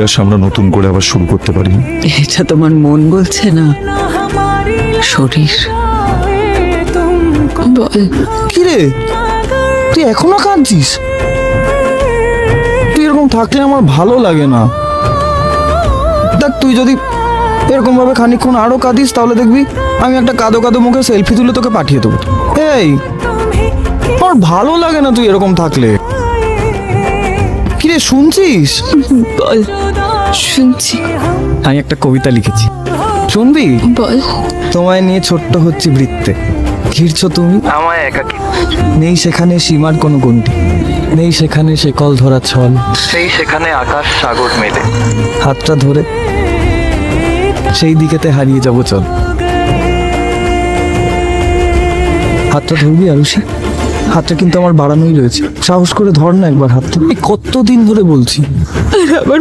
ইতিহাস আমরা নতুন করে আবার শুরু করতে পারি। এটা তোমার মন বলছে না, শরীর বল। কি রে, তুই এখনো কাঁদছিস? তুই এরকম থাকলে আমার ভালো লাগে না। দেখ, তুই যদি এরকম ভাবে খানিকক্ষণ আরো কাঁদিস তাহলে দেখবি আমি একটা কাঁদো কাঁদো মুখে সেলফি তুলে তোকে পাঠিয়ে দেবো। এই, আমার ভালো লাগে না তুই এরকম থাকলে। কি রে, শুনছিস? বল। শুনছি। আমি একটা কবিতা লিখেছি, শুনবি? বল। তোমায় নিয়ে ছোট্ট হচ্ছি বৃত্তে, ঘিরছো তুমি আমায় একাকী। নেই সেখানে সীমার কোনো গণ্ডি, নেই সেখানে সে কল ধরা ছল, সেই সেখানে আকাশ সাগর মেলে। হাতটা ধরে সেই দিকেতে হারিয়ে যাব চল। হাতটা ধরবি আরুষি? হাতটা কিন্তু আমার বাড়ানোই রয়েছে, সাহস করে ধর না একবার হাতটা। কতদিন ধরে বলছি। আর আমার